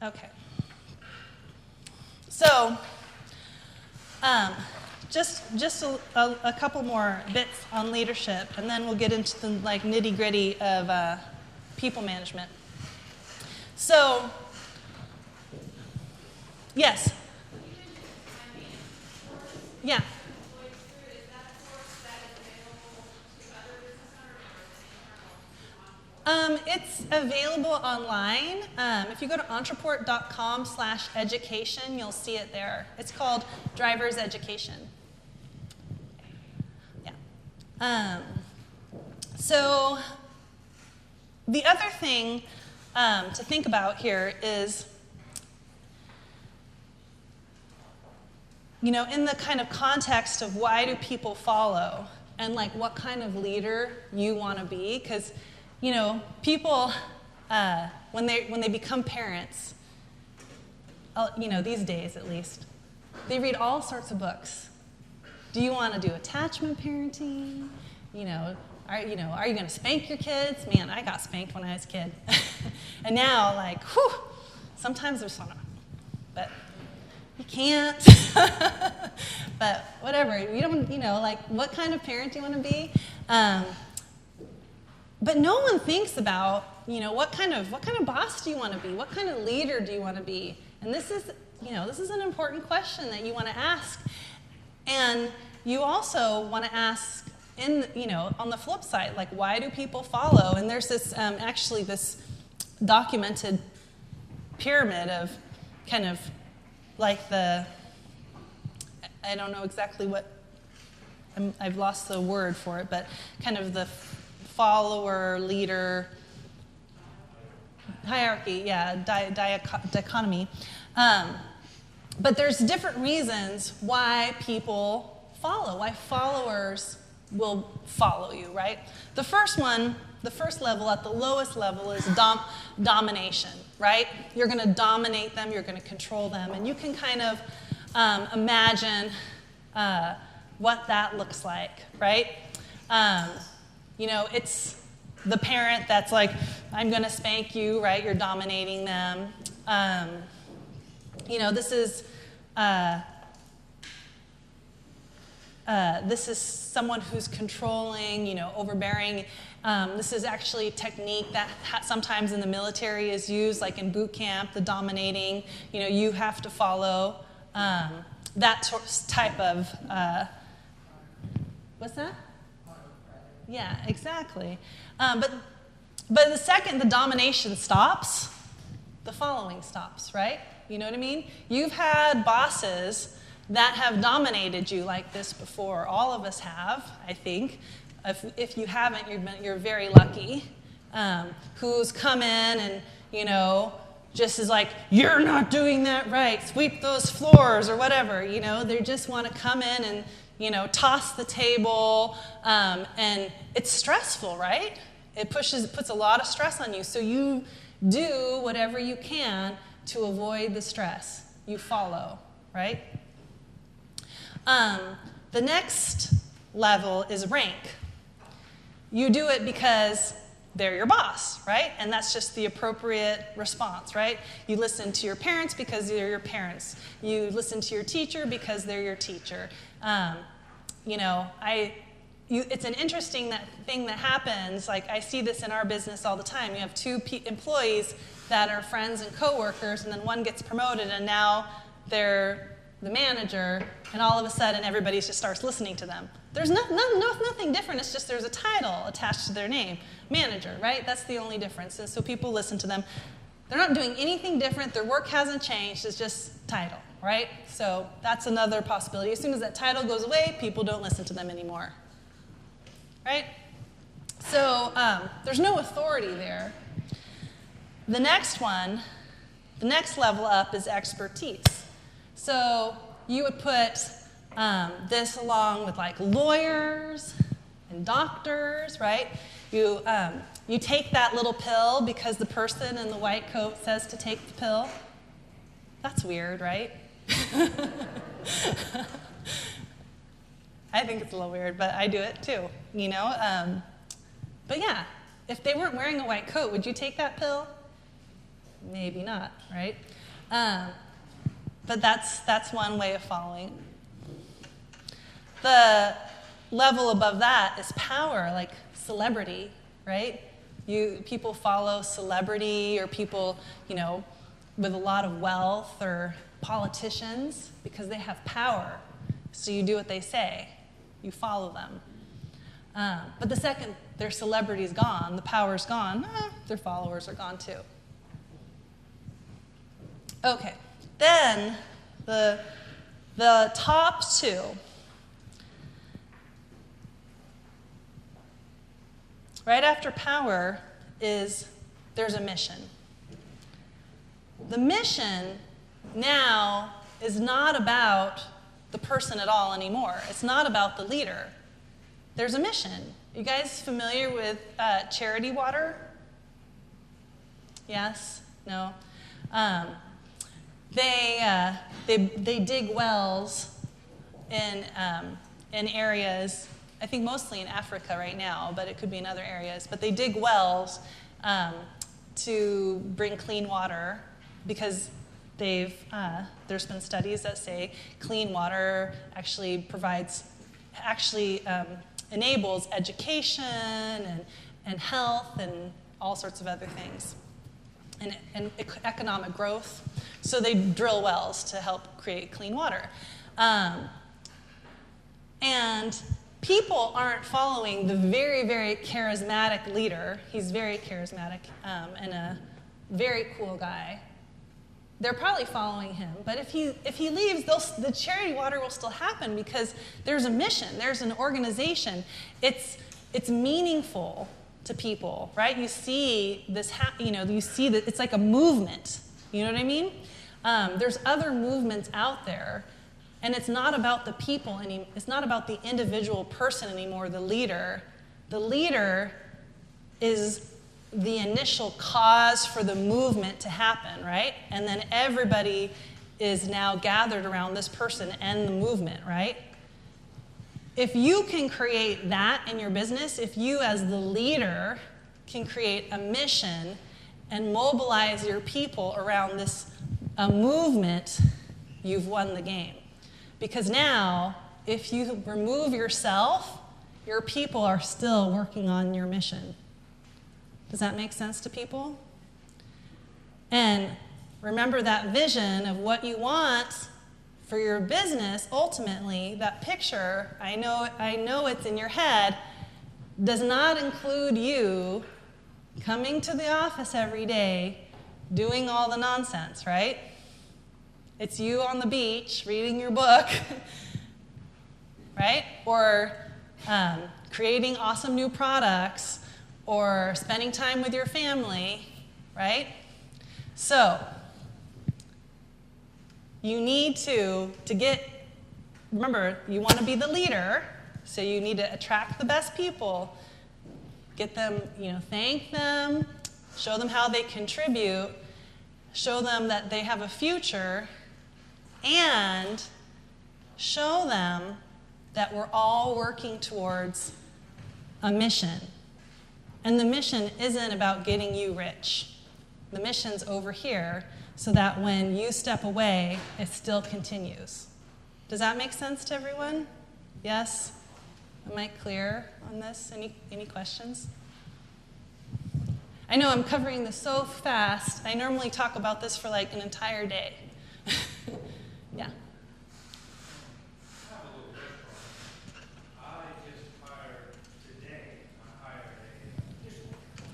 Okay. So, just a couple more bits on leadership, and then we'll get into the nitty-gritty of people management. So, yes. Yeah. It's available online. If you go to entreport.com/education, you'll see it there. It's called Driver's Education. Yeah. So the other thing to think about here is, in the kind of context of why do people follow, and what kind of leader you want to be, because people, when they become parents, these days at least, they read all sorts of books. Do you want to do attachment parenting? Are you going to spank your kids? Man, I got spanked when I was a kid. And now, sometimes there's fun, but you can't. But whatever, you don't, what kind of parent do you want to be? But no one thinks about, what kind of boss do you want to be? What kind of leader do you want to be? And this is an important question that you want to ask. And you also want to ask on the flip side, why do people follow? And there's this, actually this documented pyramid of kind of I don't know exactly what, I've lost the word for it, but kind of the follower, leader, hierarchy, dichotomy. But there's different reasons why people follow, why followers will follow you, right? The first level, at the lowest level, is domination, right? You're going to dominate them, you're going to control them, and you can kind of imagine what that looks like, right? It's the parent that's I'm going to spank you, right? You're dominating them. This is someone who's controlling, overbearing. This is actually a technique that sometimes in the military is used, in boot camp, the dominating. You have to follow that type of. What's that? Yeah, exactly. But the second the domination stops, the following stops, right? You know what I mean? You've had bosses that have dominated you like this before. All of us have, I think. If you haven't, you're very lucky. Who's come in and, just is you're not doing that right, sweep those floors or whatever. They just want to come in and, toss the table. And it's stressful, right? It puts a lot of stress on you. So you do whatever you can to avoid the stress. You follow, right? The next level is rank. You do it because they're your boss, right? And that's just the appropriate response, right? You listen to your parents because they're your parents. You listen to your teacher because they're your teacher. It's an interesting thing that happens. I see this in our business all the time. You have two employees that are friends and coworkers, and then one gets promoted, and now they're the manager, and all of a sudden everybody just starts listening to them. There's nothing different. It's just there's a title attached to their name, manager, right? That's the only difference. And so people listen to them. They're not doing anything different. Their work hasn't changed. It's just title, right? So that's another possibility. As soon as that title goes away, people don't listen to them anymore, right? So there's no authority there. The next level up is expertise. So you would put this along with lawyers and doctors, right? You take that little pill because the person in the white coat says to take the pill. That's weird, right? I think it's a little weird, but I do it too, But yeah, if they weren't wearing a white coat, would you take that pill? Maybe not, right? But that's one way of following. The level above that is power, like celebrity, right? People follow celebrity or people, with a lot of wealth or politicians because they have power. So you do what they say. You follow them. But the second their celebrity's gone, the power's gone, their followers are gone too. Okay, then the top two. Right after power there's a mission. The mission now is not about the person at all anymore. It's not about the leader. There's a mission. You guys familiar with charity water? Yes? No? They dig wells in areas, I think mostly in Africa right now, but it could be in other areas. But they dig wells to bring clean water because there's been studies that say clean water actually enables education and health and all sorts of other things, and economic growth. So they drill wells to help create clean water. And people aren't following the very, very charismatic leader. He's very charismatic and a very cool guy. They're probably following him, but if he leaves, the charity water will still happen because there's a mission, there's an organization. It's meaningful to people, right? You see this, you see that it's like a movement. You know what I mean? There's other movements out there, and it's not about the people anymore. It's not about the individual person anymore. The leader is the initial cause for the movement to happen, right? And then everybody is now gathered around this person and the movement, right? If you can create that in your business, if you as the leader can create a mission and mobilize your people around a movement, you've won the game. Because now, if you remove yourself, your people are still working on your mission. Does that make sense to people? And remember that vision of what you want for your business, ultimately, that picture, I know it's in your head, does not include you coming to the office every day doing all the nonsense, right? It's you on the beach reading your book, right? Or creating awesome new products, or spending time with your family, right? So, you need to remember, you want to be the leader, so you need to attract the best people, get them, thank them, show them how they contribute, show them that they have a future, and show them that we're all working towards a mission. And the mission isn't about getting you rich. The mission's over here so that when you step away, it still continues. Does that make sense to everyone? Yes? Am I clear on this? Any questions? I know I'm covering this so fast. I normally talk about this for like an entire day. Yeah.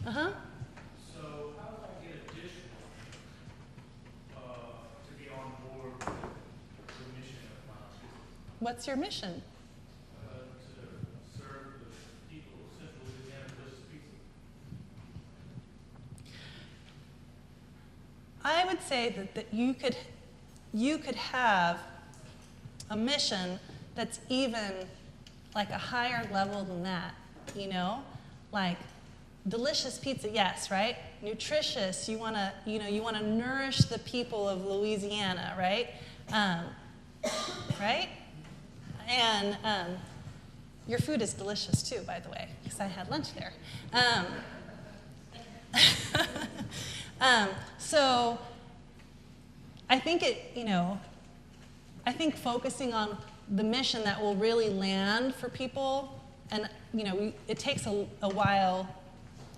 Uh-huh. So how do I get additional to be on board with the mission of my business? What's your mission? To serve the people of Central Louisiana delicious pizza. I would say that you could have a mission that's even like a higher level than that, like delicious pizza, yes, right? Nutritious, you want to nourish the people of Louisiana, right? Right? And your food is delicious too, by the way, because I had lunch there. So I think I think focusing on the mission that will really land for people, and it takes a while.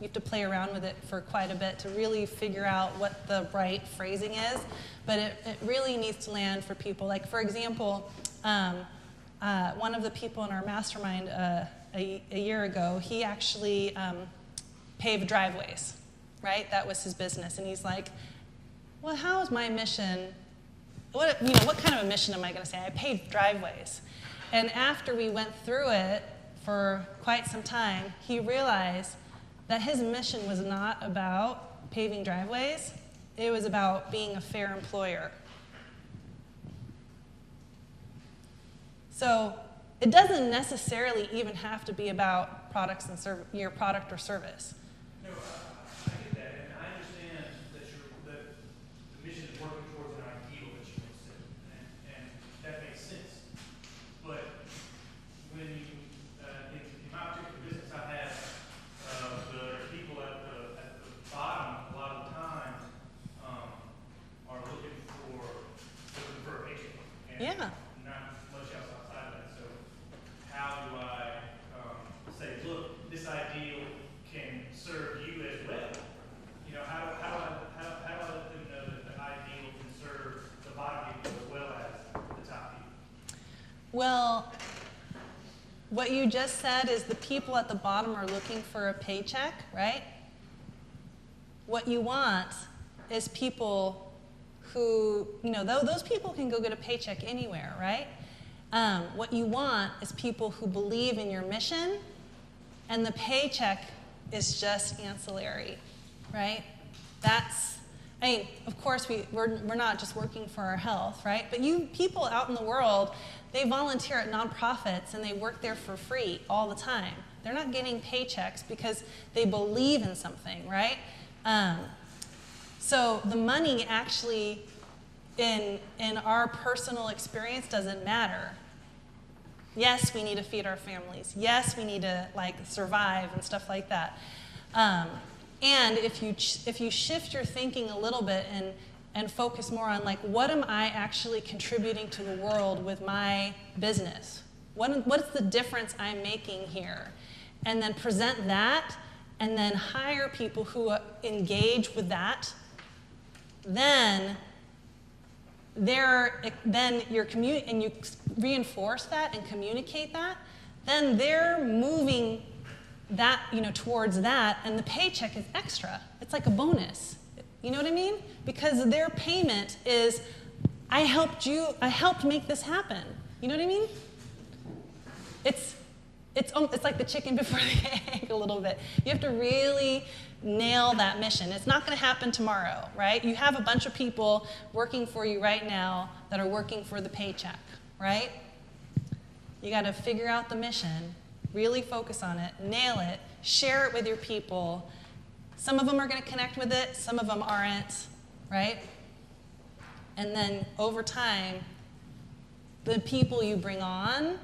You have to play around with it for quite a bit to really figure out what the right phrasing is, but it really needs to land for people. Like, for example, one of the people in our mastermind a year ago, he actually paved driveways, right? That was his business. And he's like, well, how is my mission, what kind of a mission am I going to say? I paved driveways. And after we went through it for quite some time, he realized that his mission was not about paving driveways. It was about being a fair employer. So it doesn't necessarily even have to be about products and your product or service. No, I get that, and I understand that that the mission is working towards an ideal that you want to set, and that makes sense. But when you, in my particular business, I have the people at the bottom a lot of the time are looking for a paycheck, and Yeah. not much else outside of that. So how do I say, look, this ideal can serve you as well? How do I let them know that the ideal can serve the bottom people as well as the top people? Well, what you just said is the people at the bottom are looking for a paycheck, right? What you want is people who, those people can go get a paycheck anywhere, right? What you want is people who believe in your mission, and the paycheck is just ancillary, right? Of course, we're not just working for our health, right? But people out in the world, they volunteer at nonprofits and they work there for free all the time. They're not getting paychecks because they believe in something, right? So the money actually, in our personal experience, doesn't matter. Yes, we need to feed our families. Yes, we need to survive and stuff like that. And if you shift your thinking a little bit and focus more on what am I actually contributing to the world with my business? What is the difference I'm making here? And then present that, and then hire people who engage with that. Then and you reinforce that and communicate that, then they're moving that, towards that, and the paycheck is extra. It's like a bonus. You know what I mean? Because their payment is, I helped make this happen. You know what I mean? It's like the chicken before the egg a little bit. You have to really nail that mission. It's not going to happen tomorrow, right? You have a bunch of people working for you right now that are working for the paycheck, right? You got to figure out the mission, really focus on it, nail it, share it with your people. Some of them are going to connect with it, some of them aren't, right? And then over time, the people you bring on,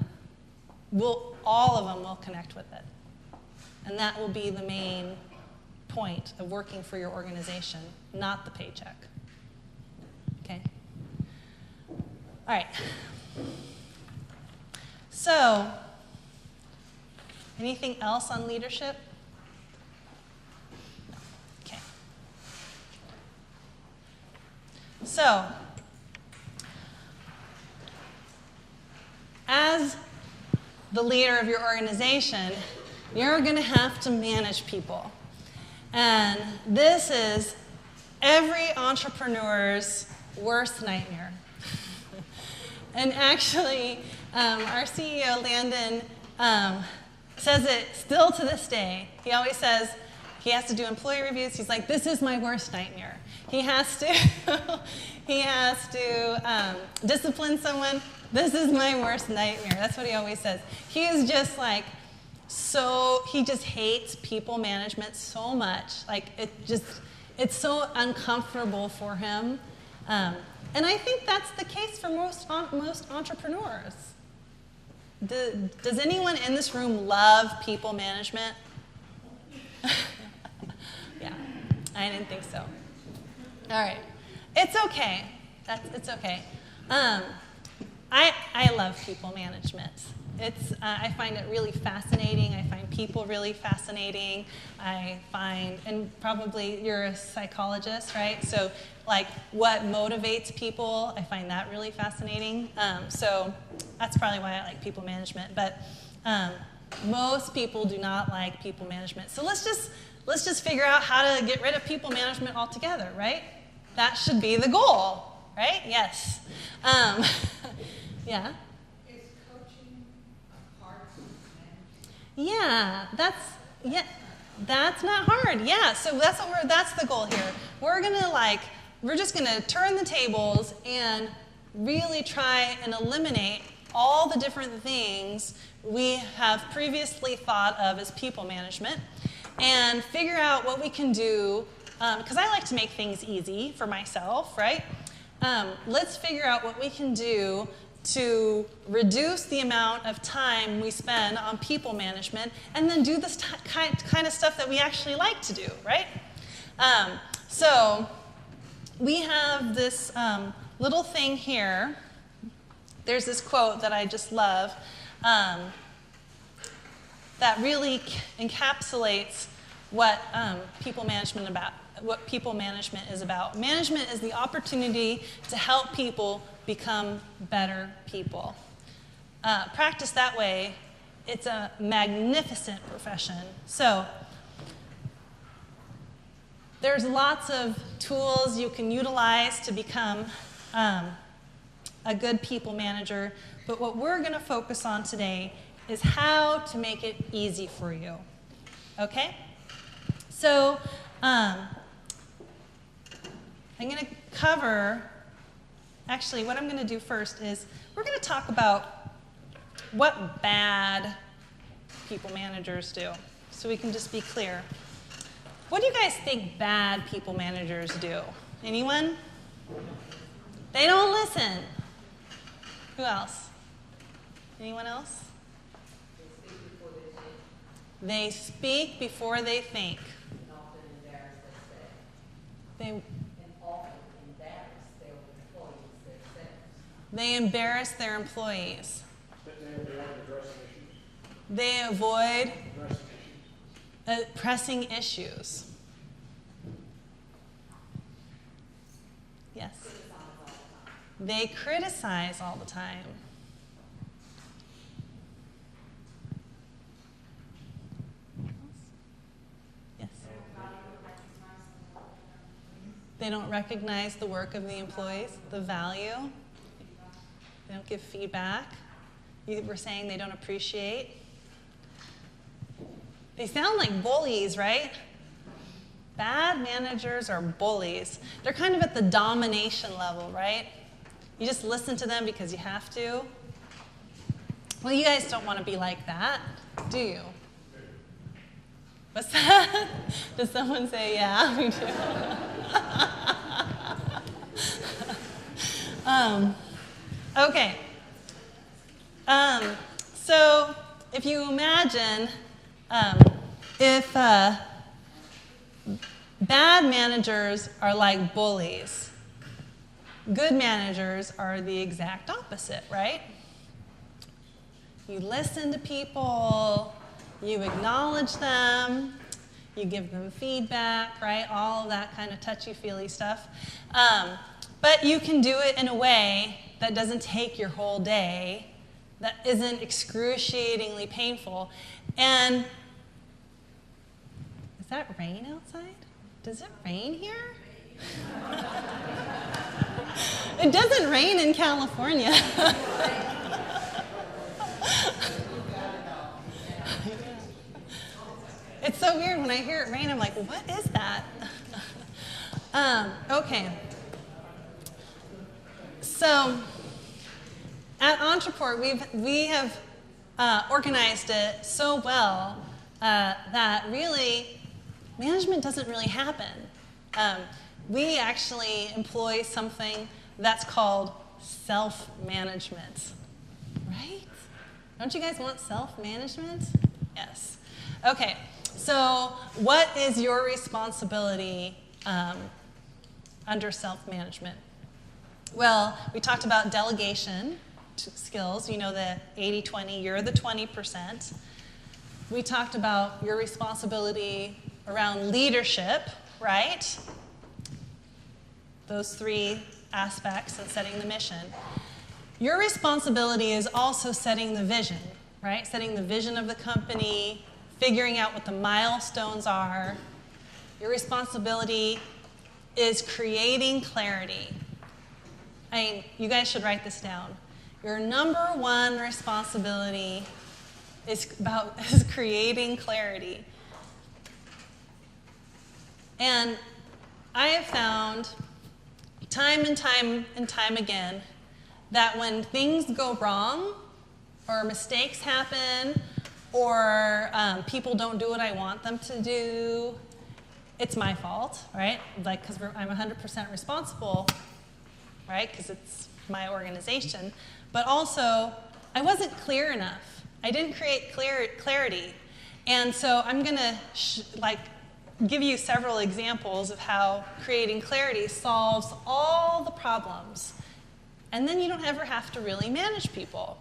all of them will connect with it. And that will be the main point of working for your organization, not the paycheck. Okay? All right. So, anything else on leadership? Okay. So, as the leader of your organization, you're going to have to manage people. And this is every entrepreneur's worst nightmare. And actually, our CEO, Landon, says it still to this day. He always says he has to do employee reviews. He's like, this is my worst nightmare. He has to discipline someone. This is my worst nightmare. That's what he always says. He is just he just hates people management so much. It's so uncomfortable for him. And I think that's the case for most entrepreneurs. Does anyone in this room love people management? Yeah, I didn't think so. All right. It's okay. It's okay. I love people management. I find it really fascinating. I find people really fascinating. And probably you're a psychologist, right? So like what motivates people, I find that really fascinating. So that's probably why I like people management. But most people do not like people management. So let's just figure out how to get rid of people management altogether, right? That should be the goal, right? Yes. Yeah. Is coaching a part of management? Yeah, that's not hard. Yeah, so that's the goal here. We're just gonna turn the tables and really try and eliminate all the different things we have previously thought of as people management and figure out what we can do, because I like to make things easy for myself, right? Let's figure out what we can do to reduce the amount of time we spend on people management and then do this kind of stuff that we actually like to do, right? So we have this little thing here. There's this quote that I just love that really encapsulates what people management is about. Management is the opportunity to help people become better people. Practice that way, it's a magnificent profession. So there's lots of tools you can utilize to become a good people manager, but what we're going to focus on today is how to make it easy for you. Okay? So I'm going to cover, actually what I'm going to do first is we're going to talk about what bad people managers do, so we can just be clear. What do you guys think bad people managers do? Anyone? They don't listen. Who else? Anyone else? They speak before they think. And often embarrass themselves. They And often embarrass their employees themselves. They embarrass their employees. They avoid addressing issues. They avoid pressing issues. Yes. They criticize all the time. Yes. They don't recognize the work of the employees, the value. They don't give feedback. You were saying they don't appreciate. They sound like bullies, right? Bad managers are bullies. They're kind of at the domination level, right? You just listen to them because you have to. Well, you guys don't want to be like that, do you? What's that? Does someone say, yeah, we do? Okay. So if you imagine if bad managers are like bullies, good managers are the exact opposite, right? You listen to people, you acknowledge them, you give them feedback, right? All of that kind of touchy-feely stuff. But you can do it in a way that doesn't take your whole day, that isn't excruciatingly painful. And is that rain outside? Does it rain here? It doesn't rain in California. It's so weird when I hear it rain, I'm like, what is that? Okay. So at Entreport, we have organized it so well that really management doesn't really happen. We actually employ something that's called self-management, right? Don't you guys want self-management? Yes. Okay, so what is your responsibility under self-management? Well, we talked about delegation skills, you know, the 80-20, you're the 20%. We talked about your responsibility around leadership, right? Those three aspects of setting the mission. Your responsibility is also setting the vision, right? Setting the vision of the company, figuring out what the milestones are. Your responsibility is creating clarity. I mean, you guys should write this down. Your number one responsibility is creating clarity. And I have found time and time again that when things go wrong or mistakes happen or people don't do what I want them to do, it's my fault, right? Like, because I'm 100% responsible, right? Because it's my organization. But also, I wasn't clear enough. I didn't create clarity. And so I'm going to give you several examples of how creating clarity solves all the problems. And then you don't ever have to really manage people.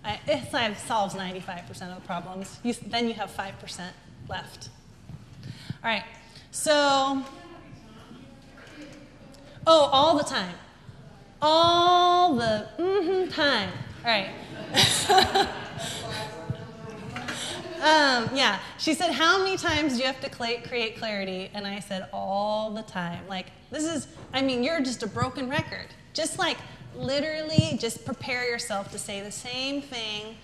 It solves 95% of the problems. Then you have 5% left. All right. So, all the time. All the time. All right. Yeah. She said, how many times do you have to create clarity? And I said, all the time. Like, you're just a broken record. Just like, literally, just prepare yourself to say the same thing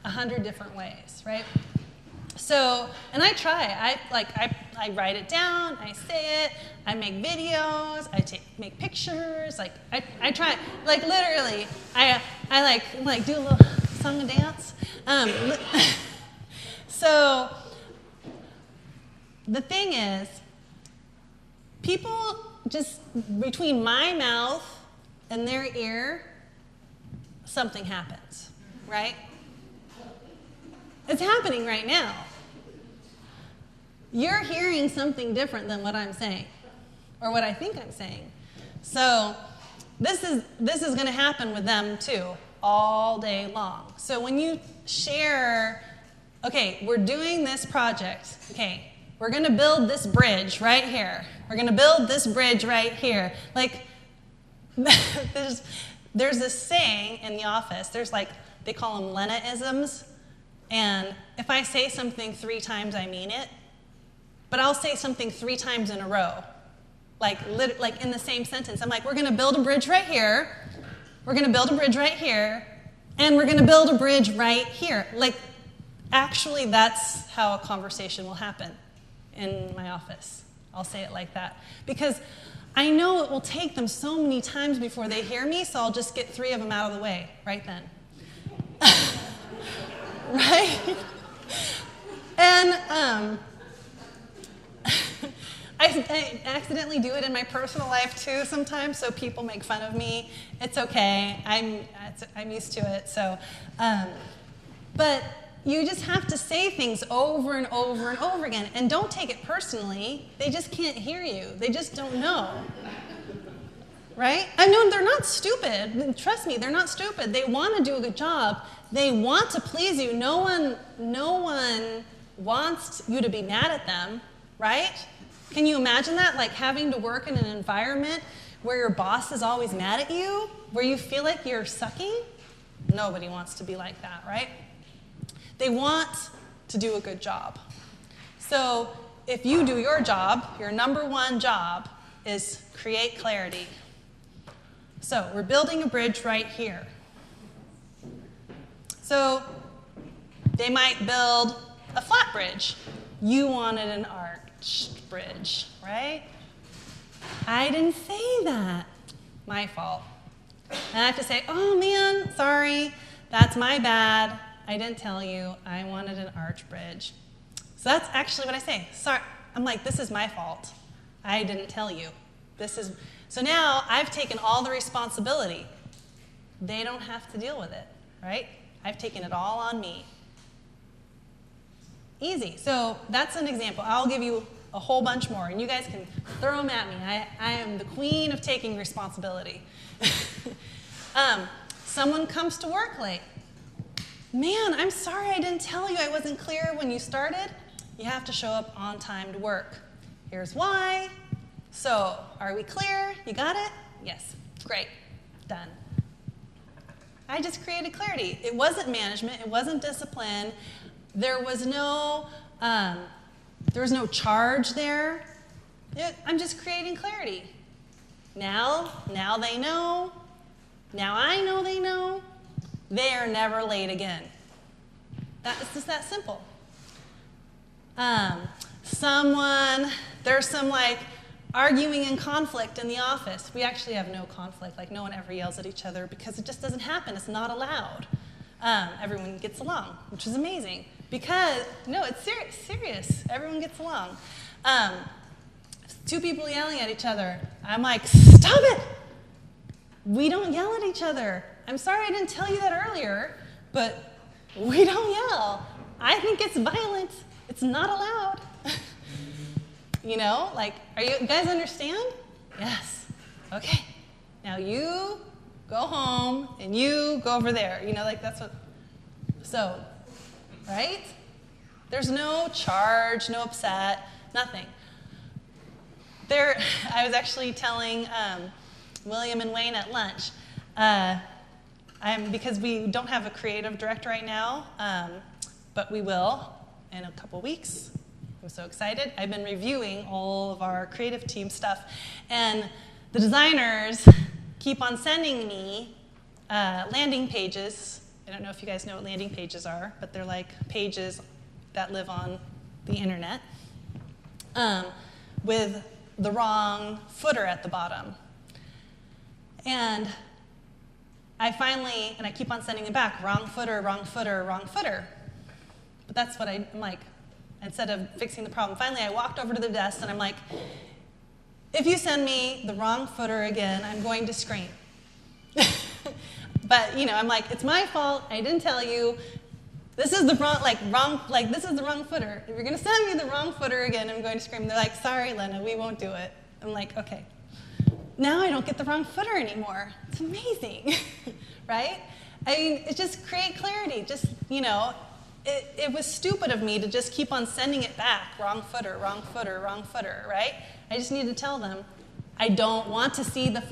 100 different ways, right? So, and I try. I write it down. I say it. I make videos. I make pictures. Like, I try. Like, literally, I do a little song and dance. So, the thing is, people just, between my mouth and their ear, something happens, right? It's happening right now. You're hearing something different than what I'm saying, or what I think I'm saying. So this is going to happen with them too, all day long. So when you share, okay, we're doing this project. Okay, we're going to build this bridge right here. We're going to build this bridge right here. Like, there's this saying in the office. There's they call them Lena-isms. And if I say something 3 times, I mean it. But I'll say something 3 times in a row, like in the same sentence. I'm like, we're going to build a bridge right here. We're going to build a bridge right here. And we're going to build a bridge right here. Like, actually, that's how a conversation will happen in my office. I'll say it like that. Because I know it will take them so many times before they hear me, so I'll just get 3 of them out of the way right then. Right? And I accidentally do it in my personal life too sometimes, so people make fun of me. It's okay. I'm used to it. So, but you just have to say things over and over and over again, and don't take it personally. They just can't hear you. They just don't know. Right? I know they're not stupid. Trust me, they're not stupid. They want to do a good job. They want to please you. No one wants you to be mad at them, right? Can you imagine that? Like having to work in an environment where your boss is always mad at you, where you feel like you're sucking? Nobody wants to be like that, right? They want to do a good job. So if you do your job, your number one job is create clarity. So we're building a bridge right here. So they might build a flat bridge. You wanted an arched bridge, right? I didn't say that. My fault. And I have to say, oh man, sorry, that's my bad. I didn't tell you. I wanted an arch bridge. So that's actually what I say. Sorry. I'm like, this is my fault. I didn't tell you. So now I've taken all the responsibility. They don't have to deal with it, right? I've taken it all on me. Easy. So that's an example. I'll give you a whole bunch more, and you guys can throw them at me. I am the queen of taking responsibility. Someone comes to work late. Man, I'm sorry I didn't tell you I wasn't clear when you started. You have to show up on time to work. Here's why. So, are we clear? You got it? Yes. Great. Done. I just created clarity. It wasn't management. It wasn't discipline. There was no charge there. I'm just creating clarity. Now they know. Now I know they know. They are never late again. It's just that simple. There's some like arguing and conflict in the office. We actually have no conflict. Like no one ever yells at each other because it just doesn't happen. It's not allowed. Everyone gets along, which is amazing. Because, no, it's serious. Everyone gets along. Two people yelling at each other. I'm like, stop it! We don't yell at each other. I'm sorry I didn't tell you that earlier, but we don't yell. I think it's violent. It's not allowed. You know, like, are you guys understand? Yes. Okay. Now you go home and you go over there. You know, like that's what, so, right? There's no charge, no upset, nothing. I was actually telling William and Wayne at lunch, because we don't have a creative director right now, but we will in a couple weeks. I'm so excited. I've been reviewing all of our creative team stuff, and the designers keep on sending me landing pages. I don't know if you guys know what landing pages are, but they're like pages that live on the internet with the wrong footer at the bottom. And I keep on sending them back, wrong footer, wrong footer, wrong footer. But that's what I'm like, instead of fixing the problem. Finally, I walked over to the desk and I'm like, if you send me the wrong footer again, I'm going to scream. But, you know, I'm like, it's my fault, I didn't tell you. This is the this is the wrong footer. If you're gonna send me the wrong footer again, I'm going to scream. They're like, sorry, Lena, we won't do it. I'm like, okay. Now I don't get the wrong footer anymore. It's amazing, right? I mean, it just create clarity. Just, you know, it was stupid of me to just keep on sending it back. Wrong footer, wrong footer, wrong footer, right? I just need to tell them, I don't want to see that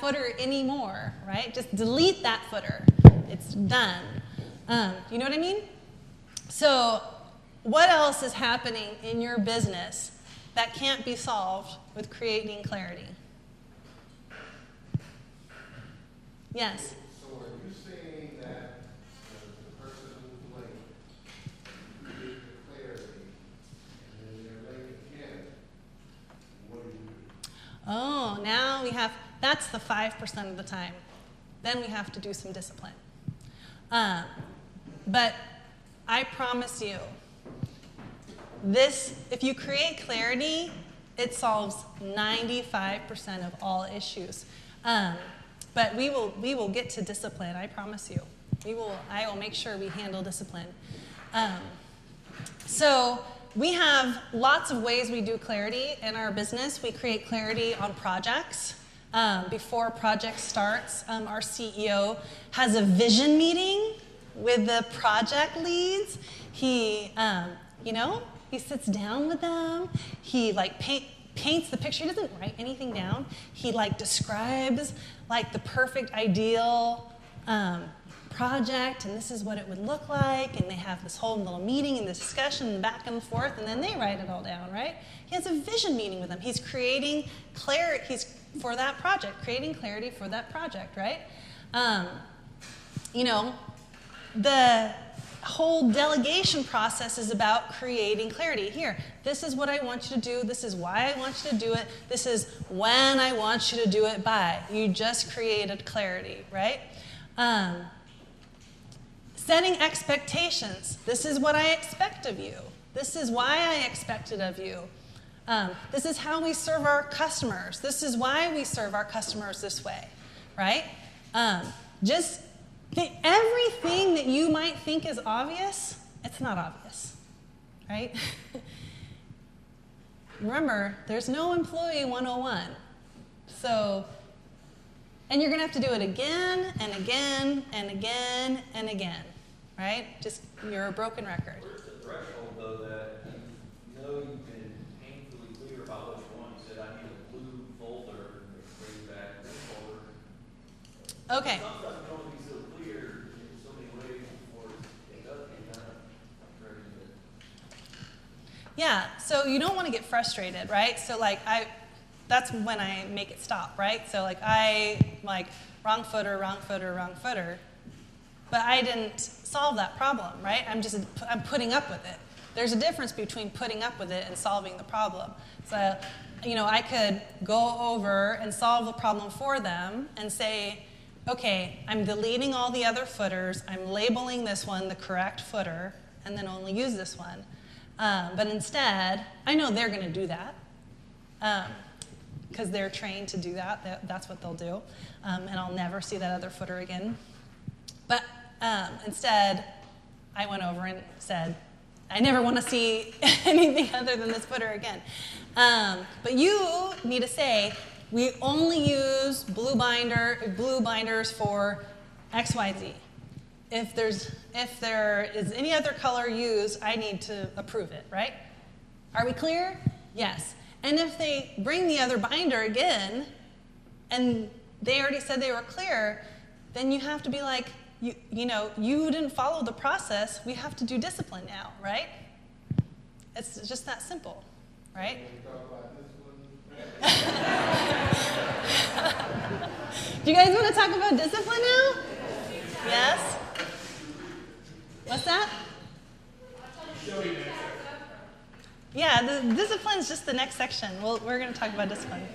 footer anymore, right? Just delete that footer. It's done. You know what I mean? So what else is happening in your business that can't be solved with creating clarity? Yes? So are you saying that the person who's late, create the clarity, and then they're late again, what do you do? Oh, now that's the 5% of the time. Then we have to do some discipline. But I promise you, if you create clarity, it solves 95% of all issues. But we will get to discipline, I promise you. I will make sure we handle discipline. So we have lots of ways we do clarity in our business. We create clarity on projects. Before a project starts, our CEO has a vision meeting with the project leads. He sits down with them. He paints the picture. He doesn't write anything down. He describes the perfect ideal project, and this is what it would look like, and they have this whole little meeting and discussion back and forth, and then they write it all down, right? He has a vision meeting with them. He's creating clarity for that project, creating clarity for that project, right? The whole delegation process is about creating clarity. Here, this is what I want you to do. This is why I want you to do it. This is when I want you to do it by. You just created clarity, right? Setting expectations. This is what I expect of you. This is why I expect it of you. This is how we serve our customers. This is why we serve our customers this way, right? Everything that you might think is obvious, it's not obvious, right? remember, there's no employee 101. So, and you're going to have to do it again and again and again and again, right? Just, you're a broken record. Where's the threshold, though, that you know you've been painfully clear about what you want? You said, I need a blue folder, and bring back this folder. Okay. Some stuff can only be so clear in so many ways before it does get done. Yeah, so you don't want to get frustrated, right? So like that's when I make it stop, right? So like wrong footer, wrong footer, wrong footer. But I didn't solve that problem, right? I'm putting up with it. There's a difference between putting up with it and solving the problem. So, I could go over and solve the problem for them and say, okay, I'm deleting all the other footers, I'm labeling this one the correct footer, and then only use this one. But instead, I know they're going to do that because they're trained to do that. That's what they'll do. And I'll never see that other footer again. But instead, I went over and said, I never want to see anything other than this footer again. But you need to say, we only use blue binders for X, Y, Z. If there is any other color used, I need to approve it, right? Are we clear? Yes. And if they bring the other binder again, and they already said they were clear, then you have to be like, you didn't follow the process. We have to do discipline now, right? It's just that simple, right? Do you guys want to talk about discipline now? Yes? What's that? Yeah, the discipline is just the next section. We're going to talk about discipline.